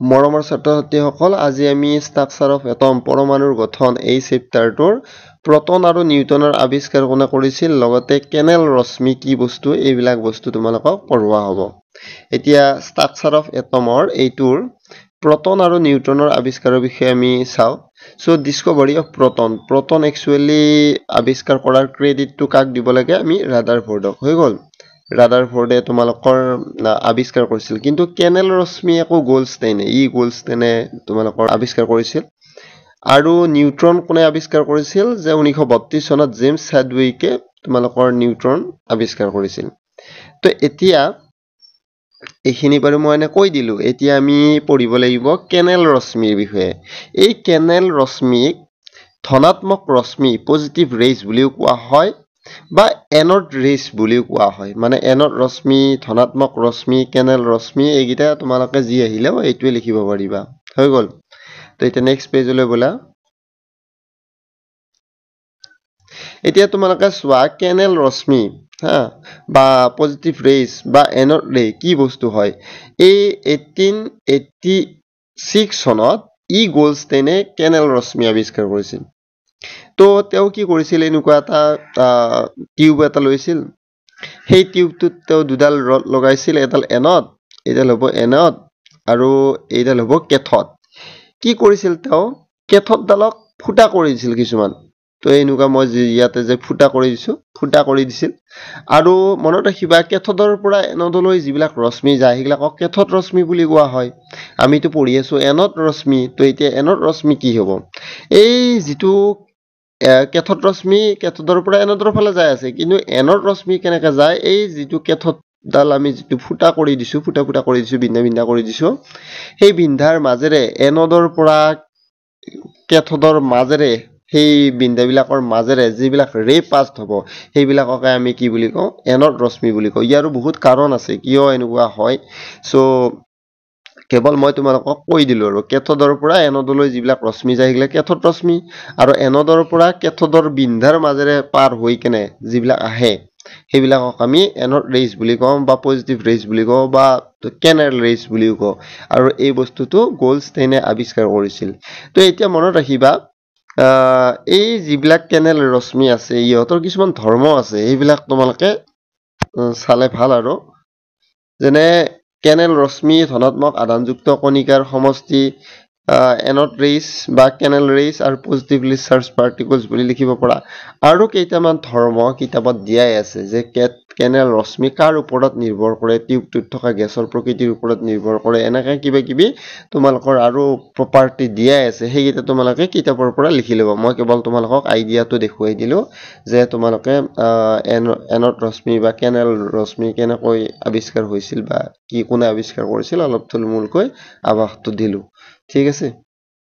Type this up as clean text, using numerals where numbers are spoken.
মৰমৰ ছাত্ৰ-ছাত্ৰীসকল, আজি আমি ষ্ট্ৰাকচাৰ অফ এটম পৰমাণুৰ গঠন এই চেপ্টাৰটোৰ প্ৰটন আৰু নিউটনৰ আৱিষ্কাৰ কোনে কৰিছিল লগতে কেনেল ৰশ্মি কি বস্তু এইবিলাক বস্তু তোমালোকক পঢ়োৱা হ'ব। এতিয়া ষ্ট্ৰাকচাৰ অফ এটমৰ এইটোৰ প্ৰটন আৰু নিউটনৰ আৱিষ্কাৰৰ বিষয়ে আমি চাওঁ। So discovery of proton actually আৱিষ্কাৰ কৰাৰ ক্ৰেডিটটো কাক দিব লাগে? আমি ৰাদাৰফৰ্ডক। হৈ গ'ল, ৰাদাৰফৰ্ডে তোমালোকৰ আৱিষ্কাৰ কৰিছিল। কিন্তু কেনেল ৰশ্মি আকৌ গোল্ডষ্টেইনে তোমালোকৰ আৱিষ্কাৰ কৰিছিল। আৰু নিউট্ৰন কোনে আৱিষ্কাৰ কৰিছিল? যে 1932 চনত জেমছ চেডউইকে তোমালোকৰ নিউট্ৰন আৱিষ্কাৰ কৰিছিল। তো এতিয়া এইখিনি বাৰু মই এনে কৈ দিলো। এতিয়া আমি পঢ়িব লাগিব কেনেল ৰশ্মিৰ বিষয়ে। এই কেনেল ৰশ্মিক ধনাত্মক ৰশ্মি পজিটিভ ৰেজ বুলিও কোৱা হয় বা এনড ৰেজ বুলিও কোৱা হয়। মানে এনড ৰশ্মি, ধনাত্মক ৰশ্মি, কেনেল ৰশ্মি এইকেইটা তোমালোকে যি আহিলেও এইটোৱে লিখিব পাৰিবা। হৈ গ'ল। তো এতিয়া নেক্সট পেজলৈ ব'লা। এতিয়া তোমালোকে চোৱা কেনেল ৰশ্মি বা পজিটিভ ৰেজ বা এনড ৰে কি বস্তু হয়। এই 1886 চনত গোল্ডষ্টেইনে কেনেল ৰশ্মি আৱিষ্কাৰ কৰিছিল। তো তেওঁ কি কৰিছিল, এনেকুৱা এটা টিউব এটা লৈছিল। সেই টিউবটোত তেওঁ দুডাল ৰড লগাইছিল, এডাল এনড, এইডাল হ'ব এনড আৰু এইডাল হ'ব কেথড। কি কৰিছিল তেওঁ? কেথডডালক ফুটা কৰি দিছিল কিছুমান। তো এনেকুৱা মই ইয়াতে যে ফুটা কৰি দিছিল। আৰু মনত ৰাখিবা কেথডৰ পৰা এনডলৈ যিবিলাক ৰশ্মি যায় সেইবিলাকক কেথড ৰশ্মি বুলি কোৱা হয়। আমিতো পঢ়ি আছো এনড ৰশ্মি। তো এতিয়া এনড ৰশ্মি কি হ'ব? এই যিটো কেথড ৰশ্মি কেথডৰ পৰা এনডৰ ফালে যায় আছে, কিন্তু এনড ৰশ্মি কেনেকে যায়? এই যিটো কেথডডাল আমি যিটো ফুটা কৰি দিছো, বিন্ধা কৰি দিছো, সেই বিন্ধাৰ মাজেৰে এনডৰ পৰা কেথডৰ মাজেৰে সেই বিন্ধাবিলাকৰ মাজেৰে যিবিলাক ৰে পাছ হ'ব সেইবিলাককে আমি কি বুলি কওঁ? এনড ৰশ্মি বুলি কওঁ। ইয়াৰো বহুত কাৰণ আছে কিয় এনেকুৱা হয়। সো কেৱল মই তোমালোকক কৈ দিলো আৰু কেথডৰ পৰা এনডলৈ যিবিলাক ৰশ্মি যায় সেইবিলাক কেথড ৰশ্মি, আৰু এনডৰ পৰা কেথডৰ বিন্ধাৰ মাজেৰে পাৰ হৈ কেনে যিবিলাক আহে সেইবিলাকক আমি এনড ৰেজ বুলি কওঁ বা পজিটিভ ৰেজ বুলি কওঁ বা কেনেল ৰেজ বুলিও কওঁ। আৰু এই বস্তুটো গোল্ডষ্টেইনে আৱিষ্কাৰ কৰিছিল। তো এতিয়া মনত ৰাখিবা এই যিবিলাক কেনেল ৰশ্মি আছে ইহঁতৰ কিছুমান ধৰ্ম আছে, সেইবিলাক তোমালোকে চালে ভাল। আৰু যেনে কেনেল ৰশ্মি ধনাত্মক আধানযুক্ত কণিকাৰ সমষ্টি, এনড ৰেজ বা কেনেল ৰেজ আৰু পজিটিভলি চাৰ্জ পাৰ্টিকলছ বুলি লিখিব পৰা। আৰু কেইটামান ধৰ্ম কিতাপত দিয়াই আছে যে কেনেল ৰশ্মি কাৰ ওপৰত নিৰ্ভৰ কৰে, টিউবটোত থকা গেছৰ প্ৰকৃতিৰ ওপৰত নিৰ্ভৰ কৰে, এনেকৈ কিবা কিবি তোমালোকৰ আৰু প্ৰপাৰ্টি দিয়াই আছে। সেইকেইটা তোমালোকে কিতাপৰ পৰা লিখি ল'বা। মই কেৱল তোমালোকক আইডিয়াটো দেখুৱাই দিলো যে তোমালোকে এনড ৰশ্মি বা কেনেল ৰশ্মি কেনেকৈ আৱিষ্কাৰ হৈছিল বা কোনে আৱিষ্কাৰ কৰিছিল অলপ থুলমূলকৈ আভাসটো দিলো। ঠিক আছে।